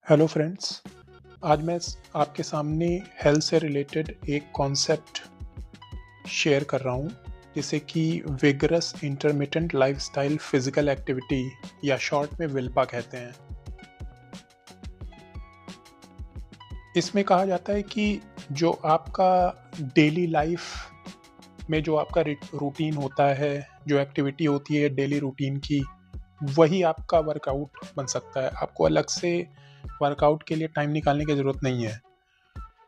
Hello friends. आज मैं आपके सामने हेल्थ से रिलेटेड एक कॉन्सेप्ट शेयर कर रहा हूँ जिसे कि vigorous intermittent lifestyle physical activity या शॉर्ट में विल्पा कहते हैं। इसमें कहा जाता है कि जो आपका डेली लाइफ में जो आपका रूटीन होता है, जो एक्टिविटी होती है डेली रूटीन की, वही आपका वर्कआउट बन सकता है। आपको अलग से वर्कआउट के लिए टाइम निकालने की ज़रूरत नहीं है।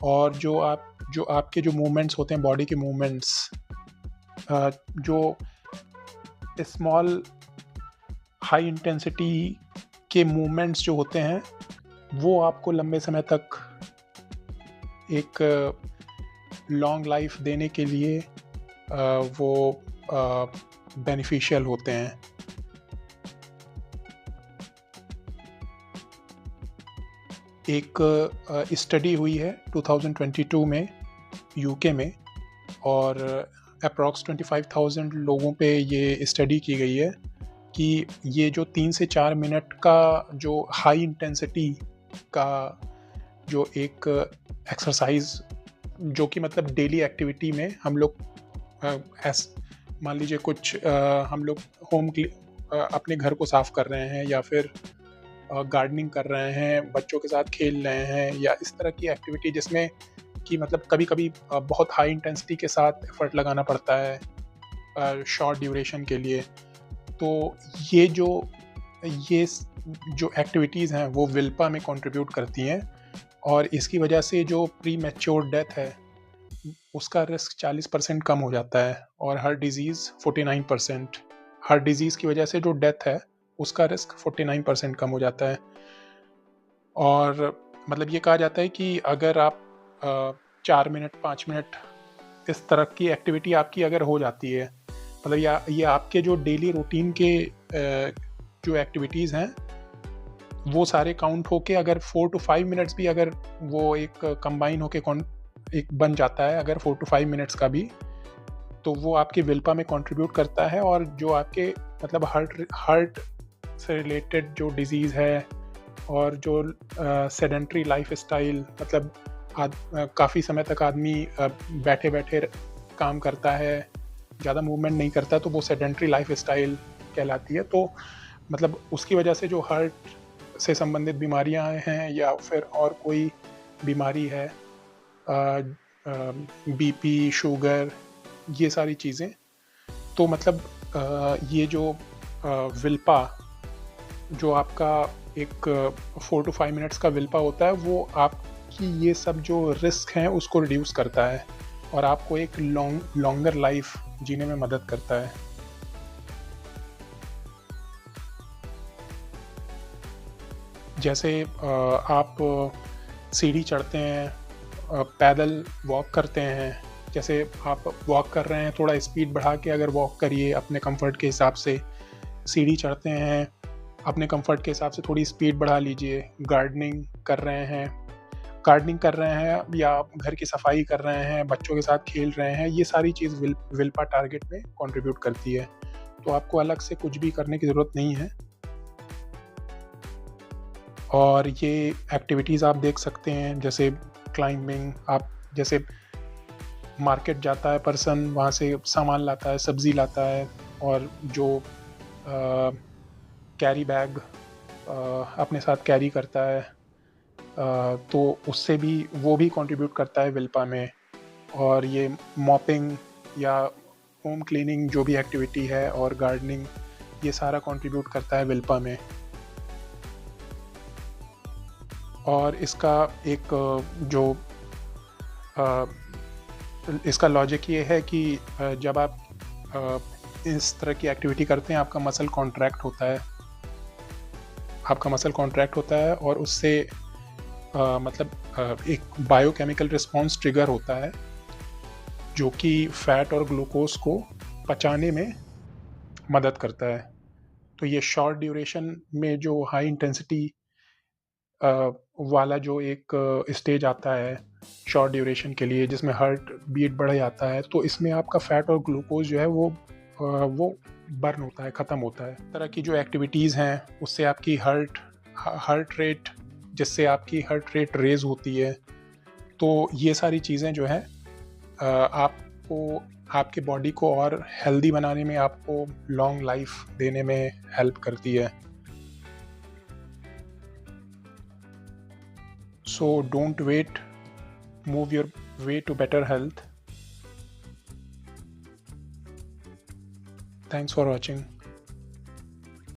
और जो आपके जो मूवमेंट्स होते हैं, बॉडी के मूवमेंट्स, जो स्मॉल हाई इंटेंसिटी के मूवमेंट्स जो होते हैं, वो आपको लंबे समय तक एक लॉन्ग लाइफ देने के लिए वो बेनिफिशियल होते हैं। एक स्टडी हुई है 2022 में यूके में, और अप्रॉक्स 25,000 लोगों पे ये स्टडी की गई है कि ये जो 3 से 4 मिनट का जो हाई इंटेंसिटी का जो एक एक्सरसाइज, जो कि मतलब डेली एक्टिविटी में हम लोग मान लीजिए कुछ हम लोग अपने घर को साफ कर रहे हैं, या फिर गार्डनिंग कर रहे हैं, बच्चों के साथ खेल रहे हैं, या इस तरह की एक्टिविटी जिसमें कि मतलब कभी-कभी बहुत हाई इंटेंसिटी के साथ एफर्ट लगाना पड़ता है शॉर्ट ड्यूरेशन के लिए। तो ये जो एक्टिविटीज़ हैं वो विल्पा में कंट्रीब्यूट करती हैं, और इसकी वजह से जो प्री मैच्योर डेथ है उसका रिस्क 40% कम हो जाता है, और हार्ट डिजीज़ 49%। हार्ट डिजीज़ की वजह से जो डेथ है उसका रिस्क 49% कम हो जाता है। और मतलब ये कहा जाता है कि अगर आप 4 मिनट 5 मिनट इस तरह की एक्टिविटी आपकी अगर हो जाती है, मतलब ये आपके जो डेली रूटीन के जो एक्टिविटीज़ हैं वो सारे काउंट होके अगर 4 to 5 मिनट्स भी अगर वो एक कंबाइन होके एक बन जाता है, अगर 4 to 5 मिनट्स का भी, तो वो आपके विल्पा में कंट्रीब्यूट करता है। और जो आपके मतलब हार्ट से रिलेटेड जो डिजीज़ है, और जो सेडेंट्री लाइफस्टाइल, मतलब काफ़ी समय तक आदमी बैठे बैठे काम करता है, ज़्यादा मूवमेंट नहीं करता, तो वो सेडेंट्री लाइफस्टाइल कहलाती है। तो मतलब उसकी वजह से जो हार्ट से संबंधित बीमारियां हैं, या फिर और कोई बीमारी है, बीपी, शुगर, ये सारी चीज़ें, तो मतलब ये जो विल्पा, जो आपका एक 4 to 5 मिनट्स का विल्पा होता है, वो आपकी ये सब जो रिस्क हैं उसको रिड्यूस करता है, और आपको एक लॉन्गर लाइफ जीने में मदद करता है। जैसे आप सीढ़ी चढ़ते हैं, पैदल वॉक करते हैं। जैसे आप वॉक कर रहे हैं, थोड़ा स्पीड बढ़ा के अगर वॉक करिए अपने कंफर्ट के हिसाब से। सीढ़ी चढ़ते हैं, अपने कंफर्ट के हिसाब से थोड़ी स्पीड बढ़ा लीजिए। गार्डनिंग कर रहे हैं, या आप घर की सफाई कर रहे हैं, बच्चों के साथ खेल रहे हैं, ये सारी चीज़ विल्पा टारगेट में कंट्रीब्यूट करती है। तो आपको अलग से कुछ भी करने की ज़रूरत नहीं है। और ये एक्टिविटीज़ आप देख सकते हैं, जैसे क्लाइंबिंग। आप जैसे मार्केट जाता है पर्सन, वहाँ से सामान लाता है, सब्ज़ी लाता है, और जो कैरी बैग अपने साथ कैरी करता है, तो उससे भी वो भी कंट्रीब्यूट करता है विल्पा में। और ये मॉपिंग या होम क्लीनिंग जो भी एक्टिविटी है, और गार्डनिंग, ये सारा कंट्रीब्यूट करता है विल्पा में। और इसका एक जो इसका लॉजिक ये है कि जब आप इस तरह की एक्टिविटी करते हैं, आपका मसल कॉन्ट्रैक्ट होता है, और उससे मतलब एक बायोकेमिकल रिस्पॉन्स ट्रिगर होता है, जो कि फैट और ग्लूकोज को पचाने में मदद करता है। तो ये शॉर्ट ड्यूरेशन में जो हाई इंटेंसिटी वाला जो एक स्टेज आता है शॉर्ट ड्यूरेशन के लिए, जिसमें हार्ट बीट बढ़ जाता है, तो इसमें आपका फैट और ग्लूकोज जो है वो बर्न होता है, ख़त्म होता है। इस तरह की जो एक्टिविटीज़ हैं उससे आपकी हार्ट रेट जिससे आपकी हार्ट रेट रेज़ होती है। तो ये सारी चीज़ें जो है आपको आपके बॉडी को और हेल्दी बनाने में, आपको लॉन्ग लाइफ देने में हेल्प करती है। So don't wait, move your way to better health. Thanks for watching.